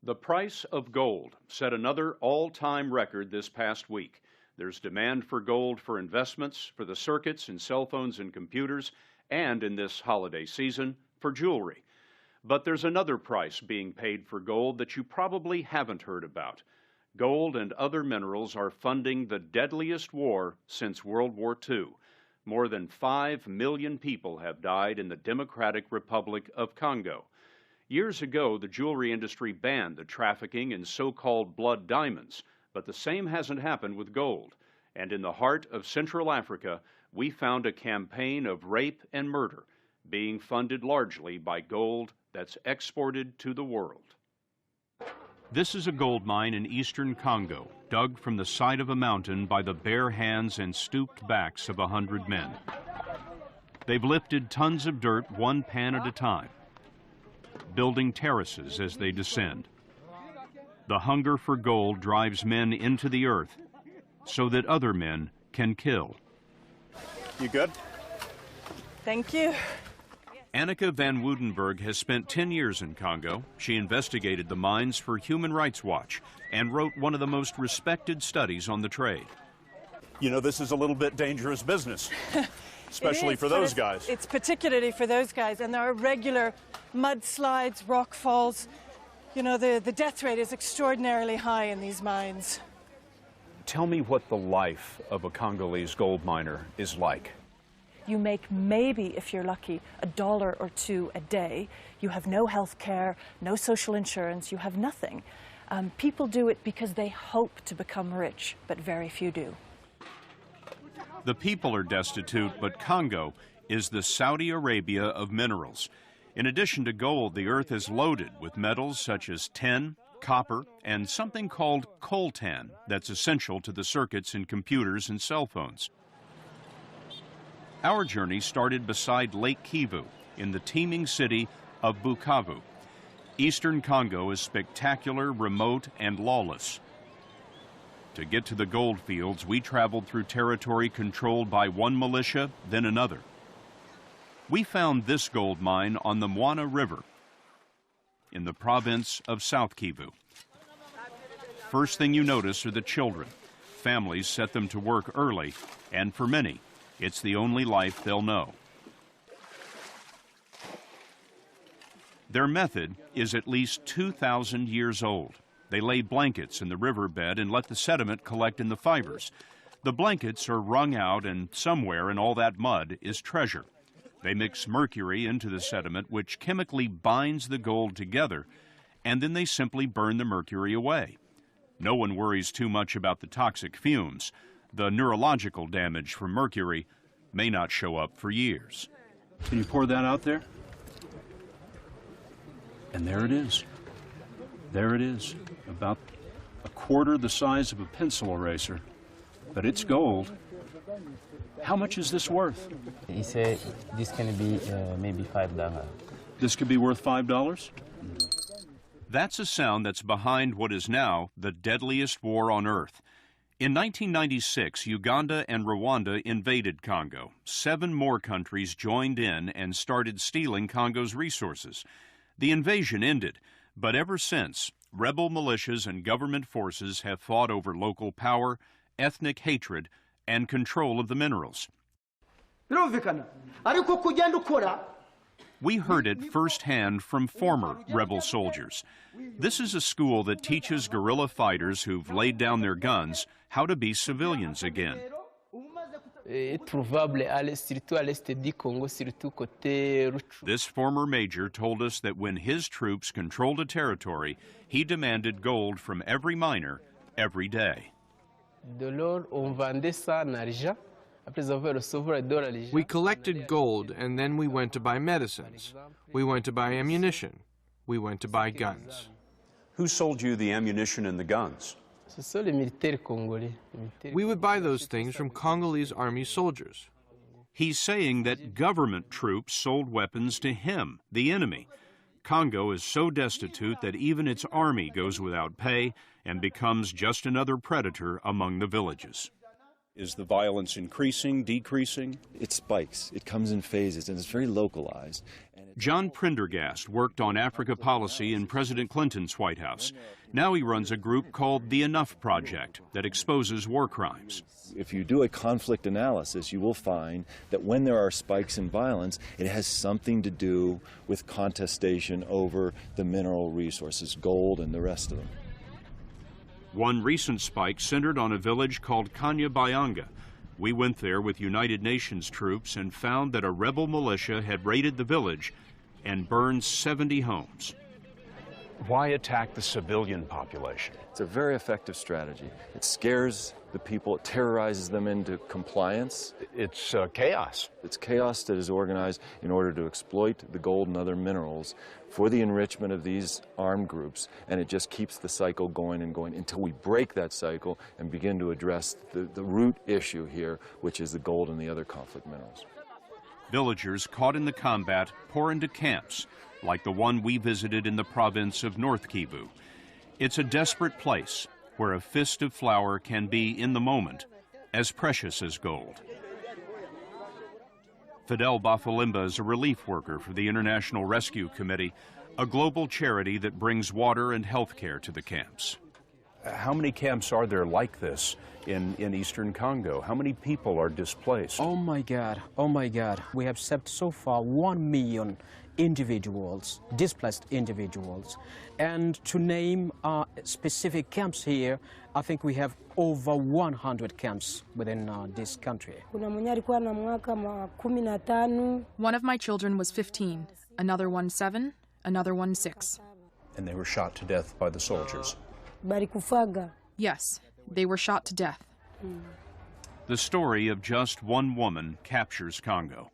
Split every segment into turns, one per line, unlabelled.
The price of gold set another all-time record this past week. There's demand for gold for investments, for the circuits in cell phones and computers, and in this holiday season, for jewelry. But there's another price being paid for gold that you probably haven't heard about. Gold and other minerals are funding the deadliest war since World War II. More than 5 million people have died in the Democratic Republic of Congo. Years ago, the jewelry industry banned the trafficking in so-called blood diamonds, but the same hasn't happened with gold. And in the heart of Central Africa, we found a campaign of rape and murder being funded largely by gold that's exported to the world. This is a gold mine in eastern Congo, dug from the side of a mountain by the bare hands and stooped backs of 100 men. They've lifted tons of dirt one pan at a time, building terraces as they descend. The hunger for gold drives men into the earth so that other men can kill.
You good?
Thank you.
Annika van Woudenberg has spent 10 years in Congo. She investigated the mines for Human Rights Watch and wrote one of the most respected studies on the trade.
You know, this is a little bit dangerous business, especially for those guys.
It's particularly for those guys, and there are regular mudslides, rock falls. You know, the death rate is extraordinarily high in these mines.
Tell me what the life of a Congolese gold miner is like.
You make maybe, if you're lucky, $1 or $2 a day. You have no health care, no social insurance, you have nothing. People do it because they hope to become rich, but very few do.
The people are destitute, but Congo is the Saudi Arabia of minerals. In addition to gold, the earth is loaded with metals such as tin, copper, and something called coltan that's essential to the circuits in computers and cell phones. Our journey started beside Lake Kivu in the teeming city of Bukavu. Eastern Congo is spectacular, remote, and lawless. To get to the gold fields, we traveled through territory controlled by one militia, then another. We found this gold mine on the Mwana River in the province of South Kivu. First thing you notice are the children. Families set them to work early, and for many, it's the only life they'll know. Their method is at least 2,000 years old. They lay blankets in the riverbed and let the sediment collect in the fibers. The blankets are wrung out, and somewhere in all that mud is treasure. They mix mercury into the sediment, which chemically binds the gold together, and then they simply burn the mercury away. No one worries too much about the toxic fumes. The neurological damage from mercury may not show up for years.
Can you pour that out there? And there it is. There it is, about a quarter the size of a pencil eraser. But it's gold. How much is this worth?
He said this can be maybe $5.
This could be worth $5?
That's a sound that's behind what is now the deadliest war on earth. In 1996, Uganda and Rwanda invaded Congo. 7 more countries joined in and started stealing Congo's resources. The invasion ended, but ever since, rebel militias and government forces have fought over local power, ethnic hatred, and control of the minerals. We heard it firsthand from former rebel soldiers. This is a school that teaches guerrilla fighters who've laid down their guns how to be civilians again. This former major told us that when his troops controlled a territory, he demanded gold from every miner every day.
We collected gold, and then we went to buy medicines. We went to buy ammunition. We went to buy guns.
Who sold you the ammunition and the guns?
We would buy those things from Congolese army soldiers.
He's saying that government troops sold weapons to him, the enemy. Congo is so destitute that even its army goes without pay and becomes just another predator among the villages.
Is the violence increasing, decreasing?
It spikes. It comes in phases, and it's very localized.
John Prendergast worked on Africa policy in President Clinton's White House. Now he runs a group called the Enough Project that exposes war crimes.
If you do a conflict analysis, you will find that when there are spikes in violence, it has something to do with contestation over the mineral resources, gold and the rest of them.
One recent spike centered on a village called Kanyabayonga. We went there with United Nations troops and found that a rebel militia had raided the village and burned 70 homes.
Why attack the civilian population?
It's a very effective strategy. It scares the people, it terrorizes them into compliance.
It's chaos.
It's chaos that is organized in order to exploit the gold and other minerals for the enrichment of these armed groups, and it just keeps the cycle going and going until we break that cycle and begin to address the root issue here, which is the gold and the other conflict minerals.
Villagers caught in the combat pour into camps, like the one we visited in the province of North Kivu. It's a desperate place where a fist of flour can be, in the moment, as precious as gold. Fidel Bafalimba is a relief worker for the International Rescue Committee, a global charity that brings water and health care to the camps.
How many camps are there like this in eastern Congo? How many people are displaced?
Oh my God, oh my God. We have saved so far 1 million individuals, displaced individuals. And to name specific camps here, I think we have over 100 camps within this country.
One of my children was 15, another one 7, another one 6.
And they were shot to death by the soldiers.
Yes, they were shot to death.
The story of just one woman captures Congo.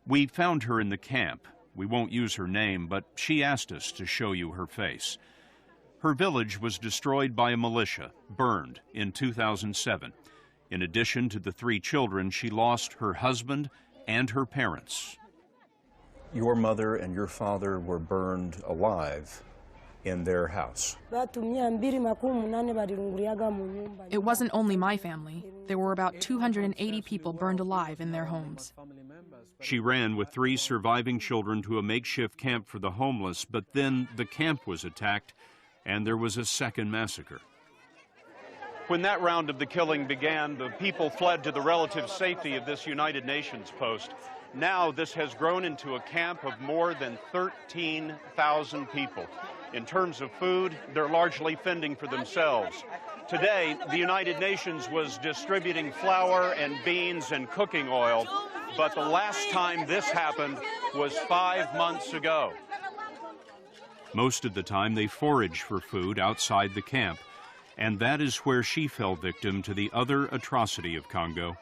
We found her in the camp. We won't use her name, but she asked us to show you her face. Her village was destroyed by a militia, burned in 2007. In addition to the 3 children, she lost her husband and her parents.
Your mother and your father were burned alive in their house.
It wasn't only my family. There were about 280 people burned alive in their homes.
She ran with 3 surviving children to a makeshift camp for the homeless, but then the camp was attacked and there was a second massacre. When that round of the killing began, the people fled to the relative safety of this United Nations post. Now this has grown into a camp of more than 13,000 people. In terms of food, they're largely fending for themselves. Today, the United Nations was distributing flour and beans and cooking oil, but the last time this happened was 5 months ago. Most of the time, they forage for food outside the camp, and that is where she fell victim to the other atrocity of Congo,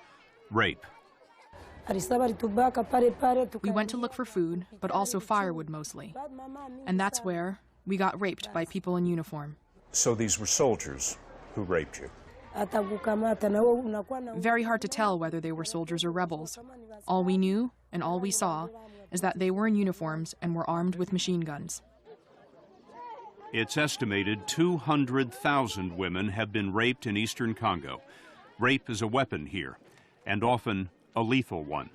rape.
We went to look for food, but also firewood mostly. And that's where we got raped by people in uniform.
So these were soldiers who raped you?
Very hard to tell whether they were soldiers or rebels. All we knew and all we saw is that they were in uniforms and were armed with machine guns.
It's estimated 200,000 women have been raped in eastern Congo. Rape is a weapon here, and often a lethal one.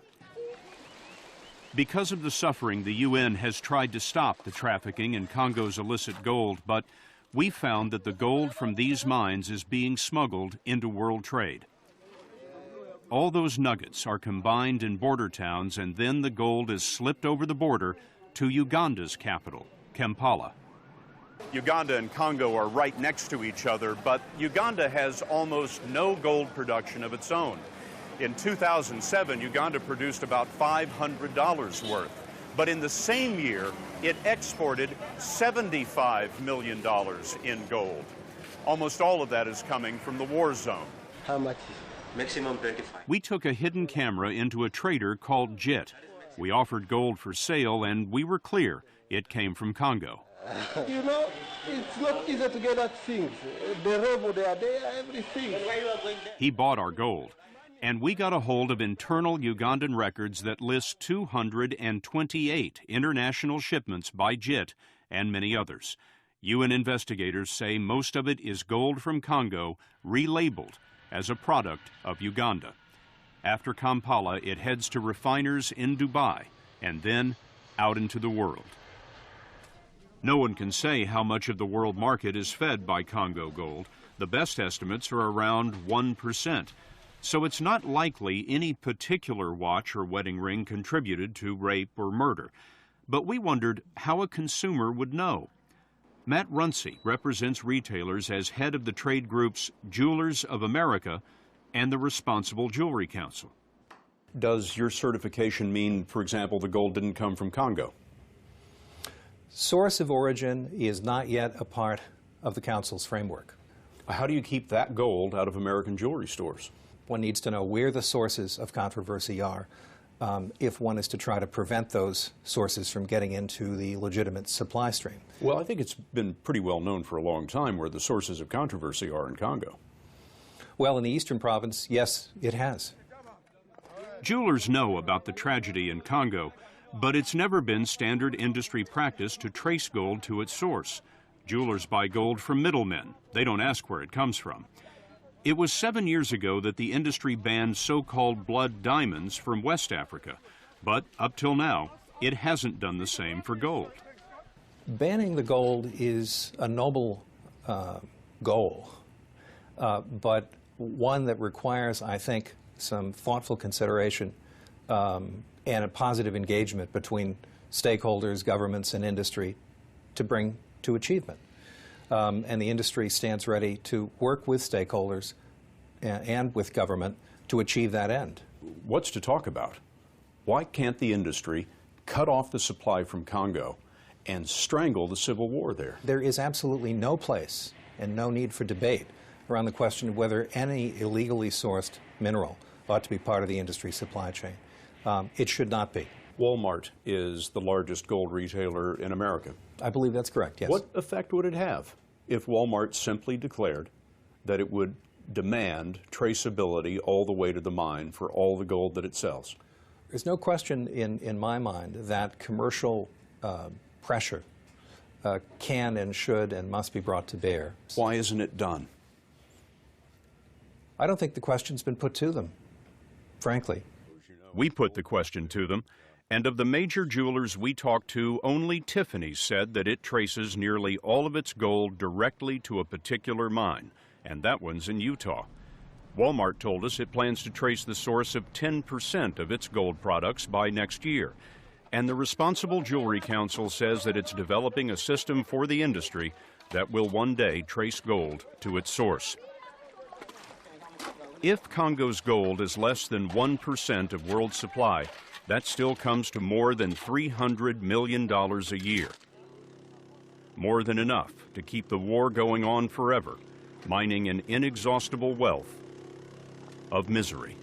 Because of the suffering, the UN has tried to stop the trafficking in Congo's illicit gold, but we found that the gold from these mines is being smuggled into world trade. All those nuggets are combined in border towns, and then the gold is slipped over the border to Uganda's capital, Kampala. Uganda and Congo are right next to each other, but Uganda has almost no gold production of its own. In 2007, Uganda produced about $500 worth. But in the same year, it exported $75 million in gold. Almost all of that is coming from the war zone.
How much? Maximum 25.
We took a hidden camera into a trader called JIT. We offered gold for sale, and we were clear it came from Congo.
You know, it's not easy to get at things. The rebel, they are there, everything.
He bought our gold, and we got a hold of internal Ugandan records that list 228 international shipments by JIT and many others. UN investigators say most of it is gold from Congo, relabeled as a product of Uganda. After Kampala, it heads to refiners in Dubai and then out into the world. No one can say how much of the world market is fed by Congo Gold. The best estimates are around 1%. So it's not likely any particular watch or wedding ring contributed to rape or murder. But we wondered how a consumer would know. Matt Runcie represents retailers as head of the trade groups Jewelers of America and the Responsible Jewelry Council.
Does your certification mean, for example, the gold didn't come from Congo?
Source of origin is not yet a part of the Council's framework.
How do you keep that gold out of American jewelry stores?
One needs to know where the sources of controversy are if one is to try to prevent those sources from getting into the legitimate supply stream.
Well, I think it's been pretty well known for a long time where the sources of controversy are in Congo.
Well, in the eastern province, yes, it has.
Jewelers know about the tragedy in Congo, but it's never been standard industry practice to trace gold to its source. Jewelers buy gold from middlemen. They don't ask where it comes from. It was 7 years ago that the industry banned so-called blood diamonds from West Africa, but up till now, it hasn't done the same for gold.
Banning the gold is a noble goal, but one that requires, I think, some thoughtful consideration and a positive engagement between stakeholders, governments, and industry to bring to achievement. And the industry stands ready to work with stakeholders and with government to achieve that end.
What's to talk about? Why can't the industry cut off the supply from Congo and strangle the civil war there?
There is absolutely no place and no need for debate around the question of whether any illegally sourced mineral ought to be part of the industry supply chain. It should not be.
Walmart is the largest gold retailer in America.
I believe that's correct, yes.
What effect would it have if Walmart simply declared that it would demand traceability all the way to the mine for all the gold that it sells?
There's no question in my mind that commercial pressure can and should and must be brought to bear.
Why isn't it done?
I don't think the question's been put to them, frankly.
We put the question to them, and of the major jewelers we talked to, only Tiffany said that it traces nearly all of its gold directly to a particular mine, and that one's in Utah. Walmart told us it plans to trace the source of 10% of its gold products by next year. And the Responsible Jewelry Council says that it's developing a system for the industry that will one day trace gold to its source. If Congo's gold is less than 1% of world supply, that still comes to more than $300 million a year. More than enough to keep the war going on forever, mining an inexhaustible wealth of misery.